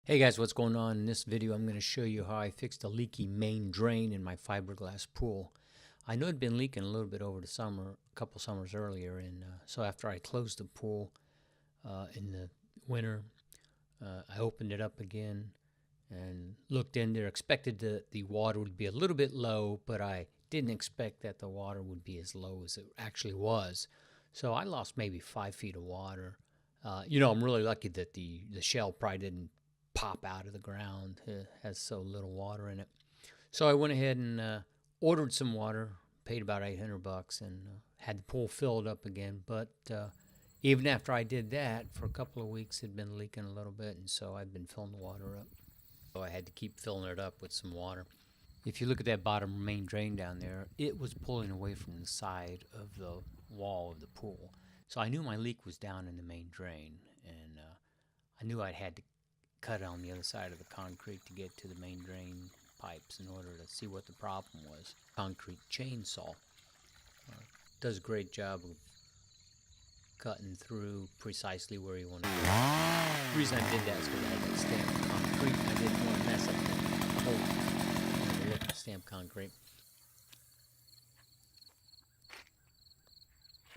Hey guys, what's going on? In this video I'm going to show you how I fixed a leaky main drain in my fiberglass pool. I know it'd been leaking a little bit over the summer, a couple summers earlier, and so after I closed the pool in the winter, I opened it up again and looked in there. Expected the water would be a little bit low, but I didn't expect that the water would be as low as it actually was. So I lost maybe 5 feet of water. I'm really lucky that the shell probably didn't pop out of the ground. It has so little water in it. So I went ahead and ordered some water, paid about $800, and had the pool filled up again. But even after I did that, for a couple of weeks, it had been leaking a little bit, and so I've been filling the water up. So I had to keep filling it up with some water. If you look at that bottom main drain down there, it was pulling away from the side of the wall of the pool. So I knew my leak was down in the main drain, and I knew I had to cut on the other side of the concrete to get to the main drain pipes in order to see what the problem was. Concrete chainsaw does a great job of cutting through precisely where you want to go. The reason I did that is because I had that stamped concrete. I didn't want to mess up the whole look of stamped concrete.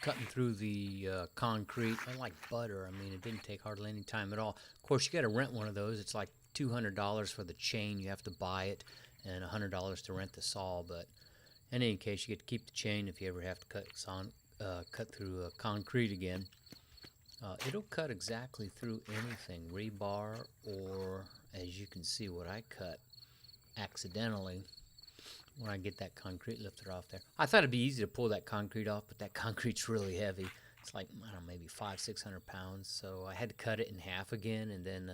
Cutting through the concrete, unlike butter, I mean, it didn't take hardly any time at all. Of course, you got to rent one of those. It's like $200 for the chain. You have to buy it, and $100 to rent the saw. But in any case, you get to keep the chain if you ever have to cut through concrete again. It'll cut exactly through anything, rebar, or as you can see what I cut accidentally when I get that concrete lifted off there. I thought it'd be easy to pull that concrete off, but that concrete's really heavy. It's like, I don't know, maybe 500-600 pounds. So I had to cut it in half again and then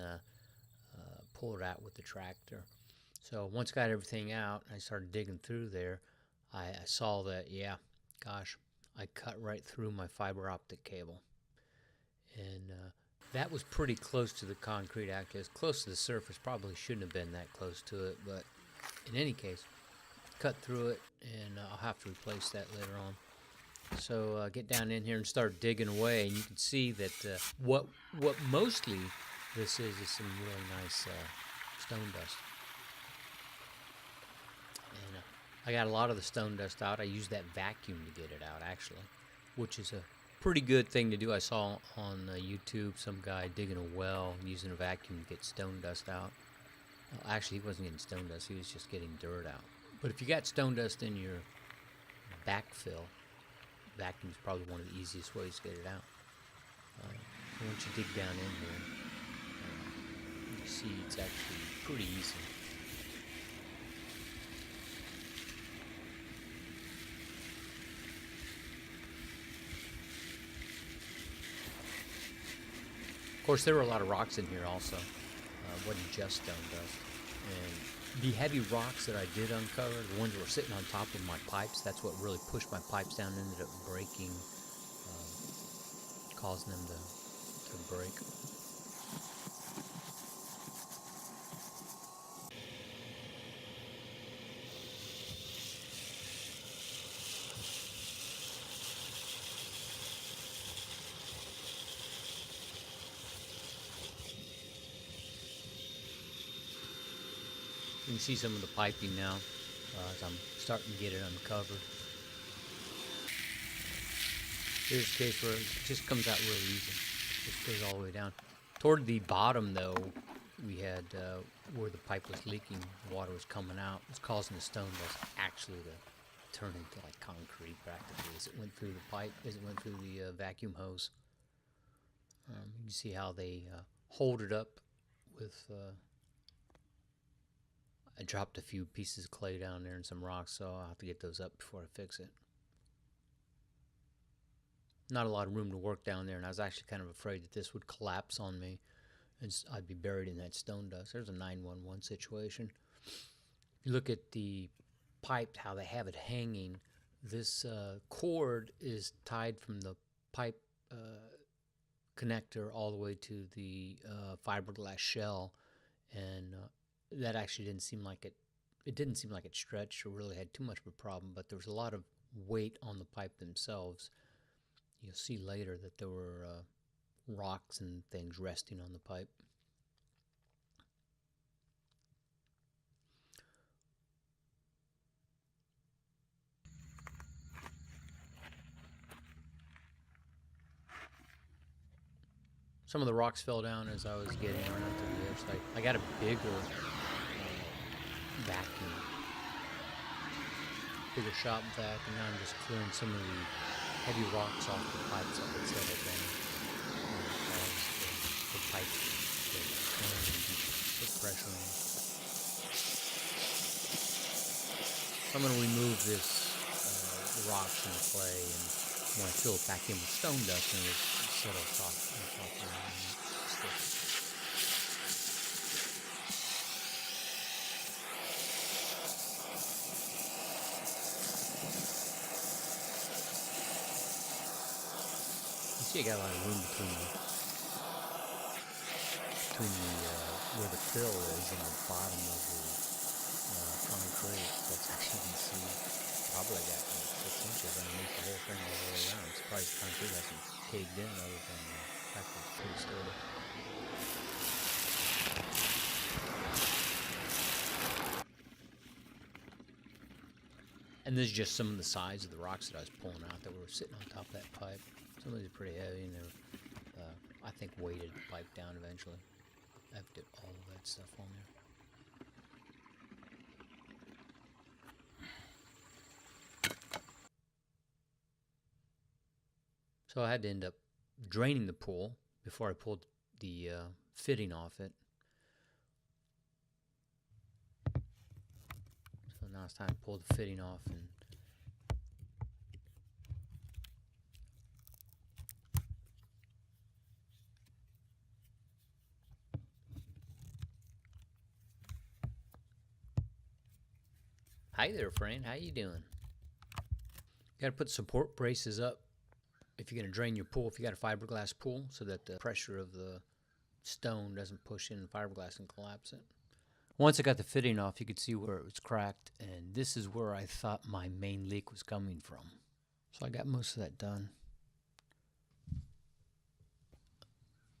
pull it out with the tractor. So once I got everything out, I started digging through there. I saw that, yeah, gosh, I cut right through my fiber optic cable. And that was pretty close to the concrete, actually. As close to the surface, probably shouldn't have been that close to it, but in any case, cut through it, and I'll have to replace that later on. So get down in here and start digging away, and you can see that what mostly this is some really nice stone dust. And I got a lot of the stone dust out. I used that vacuum to get it out, actually, which is a pretty good thing to do. I saw on YouTube some guy digging a well using a vacuum to get stone dust out. Well, actually, he wasn't getting stone dust. He was just getting dirt out. But if you got stone dust in your backfill, vacuum is probably one of the easiest ways to get it out. Once you dig down in here, you see it's actually pretty easy. Of course, there were a lot of rocks in here also. It wasn't just stone dust. And the heavy rocks that I did uncover, the ones that were sitting on top of my pipes, that's what really pushed my pipes down and ended up breaking, causing them to break. You can see some of the piping now as I'm starting to get it uncovered. Here's a case where it just comes out really easy. Just goes all the way down. Toward the bottom, though, we had where the pipe was leaking, water was coming out. It was causing the stone dust actually to turn into like concrete practically as it went through the pipe, as it went through the vacuum hose. You can see how they hold it up with... I dropped a few pieces of clay down there and some rocks, so I'll have to get those up before I fix it. Not a lot of room to work down there, and I was actually kind of afraid that this would collapse on me and I'd be buried in that stone dust. There's a 911 situation. You look at the pipe, how they have it hanging. This cord is tied from the pipe connector all the way to the fiberglass shell, and that actually didn't seem like it didn't seem like it stretched or really had too much of a problem, but there was a lot of weight on the pipe themselves. You'll see later that there were rocks and things resting on the pipe. Some of the rocks fell down as I was getting right onto the edge. I got a bigger vacuum, bigger shop vac, and now I'm just clearing some of the heavy rocks off the pipes that would settle down and cause the pipes to turn and put pressure on. So I'm going to remove this the rocks and the clay, and when I fill it back in with stone dust, and it settles off and sticks. You see, I got a lot of room between where the fill is and the bottom of the concrete. That's how you can see. Probably got like 6 inches underneath the whole thing all the way around. I'm surprised the concrete hasn't caved in, other than the fact that it's pretty sturdy. And this is just some of the size of the rocks that I was pulling out that were sitting on top of that pipe. Some of these are pretty heavy, and they're, I think, weighted the pipe down eventually. I've did all of that stuff on there. So I had to end up draining the pool before I pulled the fitting off it. So now it's time to pull the fitting off and hi there, friend. How you doing? Got to put support braces up if you're going to drain your pool, if you got a fiberglass pool, so that the pressure of the stone doesn't push in the fiberglass and collapse it. Once I got the fitting off, you could see where it was cracked, and this is where I thought my main leak was coming from. So I got most of that done.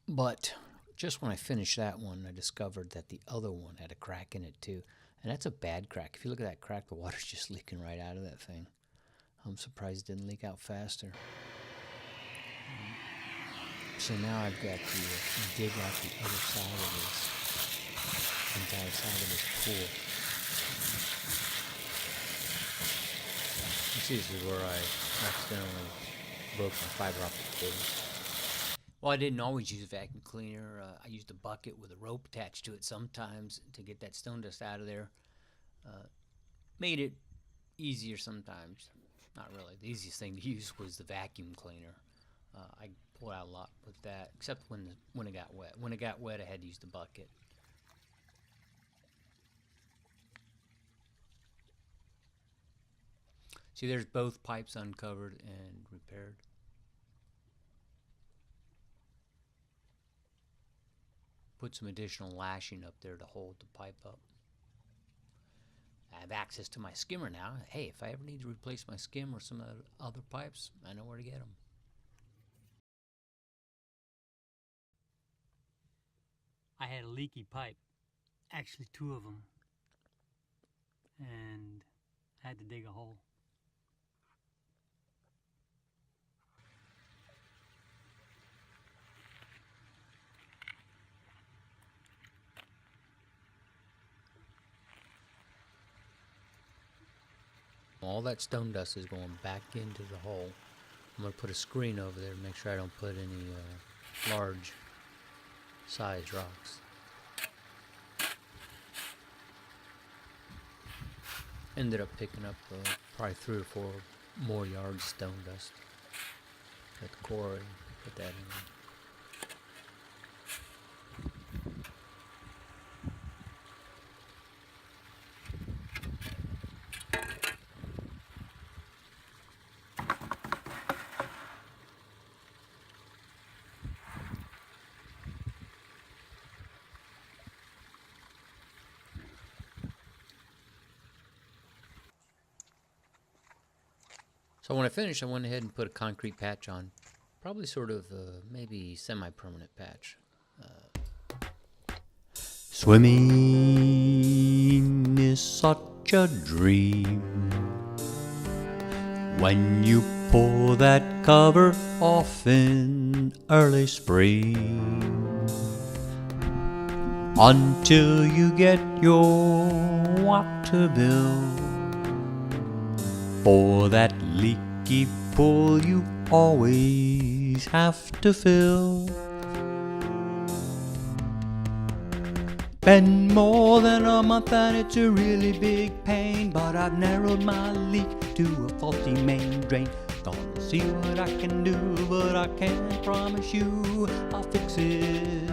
But just when I finished that one, I discovered that the other one had a crack in it too. And that's a bad crack. If you look at that crack, the water's just leaking right out of that thing. I'm surprised it didn't leak out faster. So now I've got to dig out the other side of this, entire side of this pool. You see, this is where I accidentally broke my fiber optic cable. Well, I didn't always use a vacuum cleaner. I used a bucket with a rope attached to it sometimes to get that stone dust out of there. Made it easier sometimes. Not really. The easiest thing to use was the vacuum cleaner. I pulled out a lot with that, except when it got wet. When it got wet, I had to use the bucket. See, there's both pipes uncovered and repaired. Put some additional lashing up there to hold the pipe up. I have access to my skimmer now. Hey, if I ever need to replace my skim or some other pipes, I know where to get them. I had a leaky pipe, actually 2 of them, and I had to dig a hole. All that stone dust is going back into the hole. I'm going to put a screen over there to make sure I don't put any large size rocks. Ended up picking up probably 3 or 4 more yards stone dust at the quarry. Put that in there. So when I finished, I went ahead and put a concrete patch on. Probably sort of maybe semi-permanent patch. Swimming is such a dream when you Pull that cover off in early spring until you get your water bill. For that leaky pool you always have to fill. Been more than a month and it's a really big pain, but I've narrowed my leak to a faulty main drain. Gonna see what I can do, but I can't promise you I'll fix it.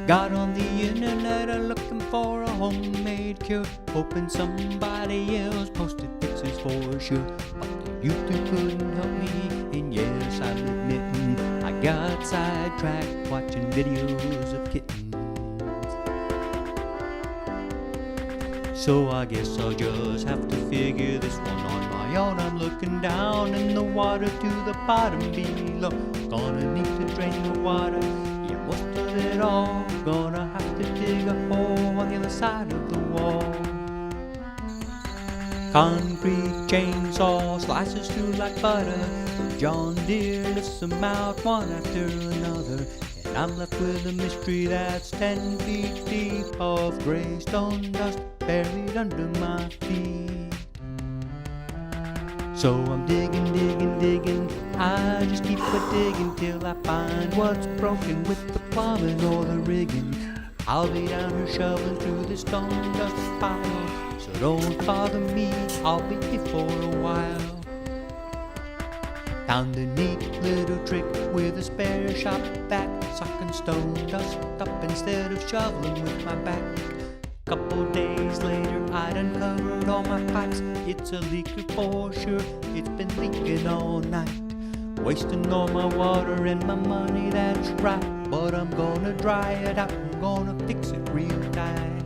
Got on the internet looking for a homemade cure, hoping somebody else posted fixes for sure. But the YouTube couldn't help me, and yes, I'm admitting I got sidetracked watching videos of kittens. So I guess I'll just have to figure this one on my own. I'm looking down in the water to the bottom below. Gonna need to drain the water, yeah, most of it all. Gonna have to dig a hole on the other side of the wall. Concrete chainsaw slices through like butter. The John Deere lifts them out one after another, and I'm left with a mystery that's 10 feet deep of gray stone dust buried under my feet. So I'm digging, digging, digging. I just keep digging till I find what's broken with the plumbing or the rigging. I'll be down here shoveling through this stone dust pile, so don't bother me, I'll be here for a while. Found a neat little trick with a spare shop vac, sucking stone dust up instead of shoveling with my back. Couple days later I'd uncovered all my pipes. It's a leaker for sure, it's been leaking all night. Wasting all my water and my money, that's right. But I'm gonna dry it out, I'm gonna fix it real tight.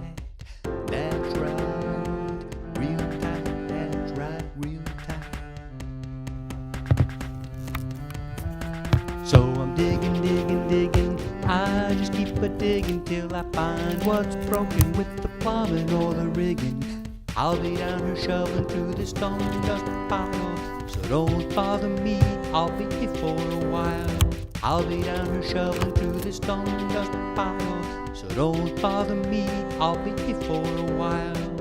That's right, real tight, that's right, real tight. So I'm digging, digging, digging. I just keep digging till I find what's broken with the plumbing or the rigging. I'll be down here shoveling through this stone dust pile, so don't bother me, I'll be here for a while. I'll be down here shoveling through this stone dust pile, so don't bother me, I'll be here for a while.